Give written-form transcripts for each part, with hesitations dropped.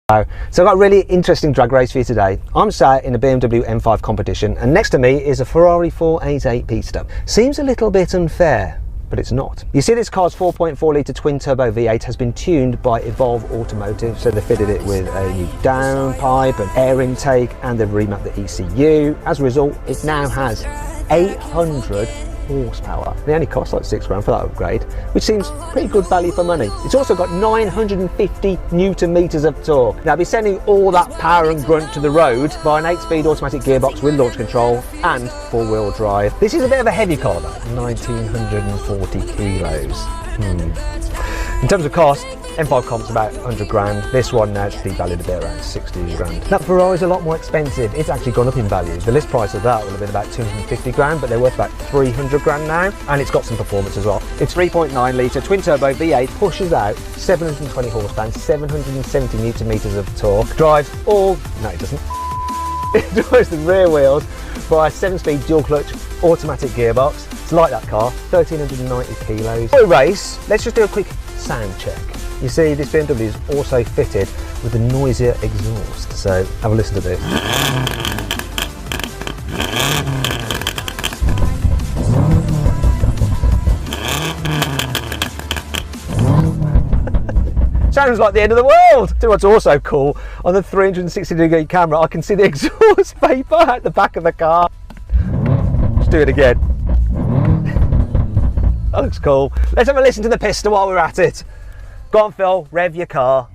So I've got a really interesting drag race for you today. I'm sat in a BMW M5 competition and next to me is a Ferrari 488 Pista. Seems a little bit unfair, but it's not. You see, this car's 4.4 litre twin turbo V8 has been tuned by Evolve Automotive, so they fitted it with a new downpipe and air intake, and they've remapped the ECU. As a result, it now has 800 horsepower. They only cost like £6 for that upgrade, which seems pretty good value for money. It's also got 950 newton meters of torque. Now, I'll be sending all that power and grunt to the road by an 8-speed automatic gearbox with launch control and 4-wheel drive. This is a bit of a heavy car though, 1940 kilos. In terms of cost, M5 comp's about 100 grand. This one now it's devalued a bit, around 60 grand. That Ferrari's a lot more expensive. It's actually gone up in value. The list price of that would have been about 250 grand, but they're worth about 300 grand now. And it's got some performance as well. It's 3.9 litre twin turbo V8, pushes out 720 horsepower and 770 newton meters of torque. Drives all, no it doesn't. It drives the rear wheels by a 7-speed dual clutch automatic gearbox. It's like that car, 1390 kilos. For a race, let's just do a quick sound check. You see, this BMW is also fitted with a noisier exhaust, so have a listen to this. Sounds like the end of the world! So what's also cool, on the 360-degree camera I can see the exhaust vapour out the back of the car. Let's do it again. That looks cool. Let's have a listen to the Pista while we're at it. Go on Phil, rev your car.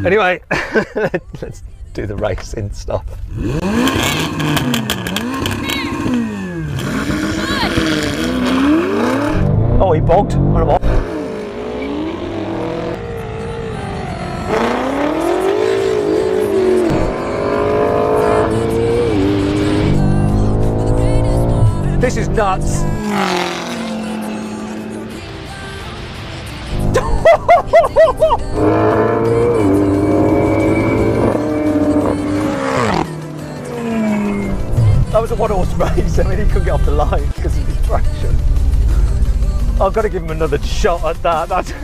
Anyway, let's do the racing stuff. Oh, he bogged. This is nuts. That was a one-horse race. I mean, he couldn't get off the line because of his traction. I've got to give him another shot at that. Do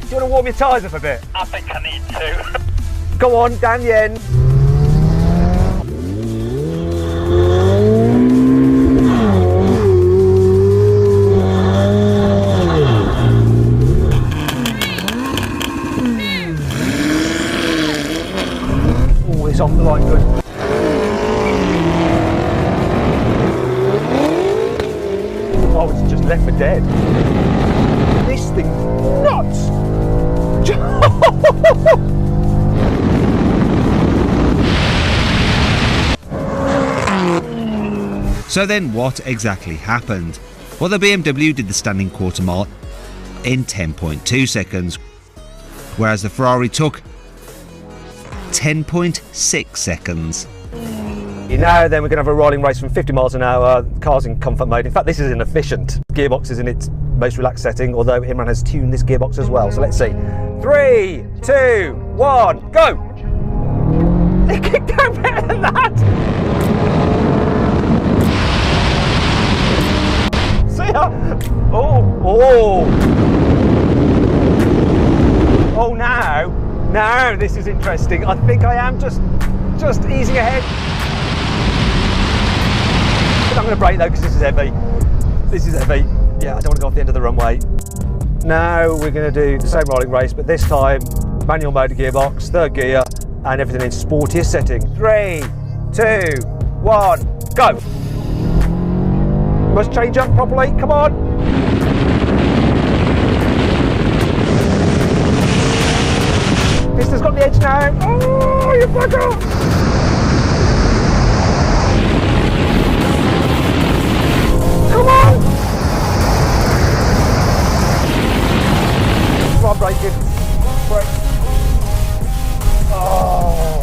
you want to warm your tyres up a bit? I think I need to. Go on, down the end. Oh, it's off the line good. Oh, it's just left for dead. This thing's nuts! So then what exactly happened? Well, the BMW did the standing quarter mile in 10.2 seconds, whereas the Ferrari took 10.6 seconds. Now then we're going to have a rolling race from 50 miles an hour, car's in comfort mode. In fact, this is inefficient. Gearbox is in its most relaxed setting, although Imran has tuned this gearbox as well. So let's see. 3, 2, 1, go! It kicked out better than that! See ya! Oh, now this is interesting. I think I am just easing ahead. I'm going to brake though because this is heavy. Yeah, I don't want to go off the end of the runway. Now we're going to do the same rolling race, but this time manual motor gearbox, third gear, and everything in sportiest setting. 3, 2, 1, go! Must change up properly, come on! Pista's got the edge now. Oh, you bugger! Come on! Come on, braking. Brake. Oh!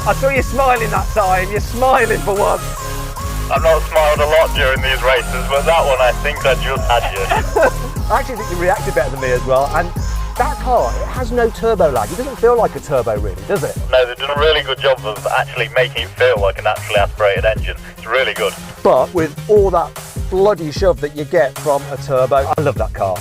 I saw you smiling that time. You're smiling for once. I've not smiled a lot during these races, but that one I think I just had you. I actually think you reacted better than me as well. And that car, it has no turbo lag. It doesn't feel like a turbo really, does it? No, they've done a really good job of actually making it feel like a naturally aspirated engine. It's really good. But with all that bloody shove that you get from a turbo. I love that car.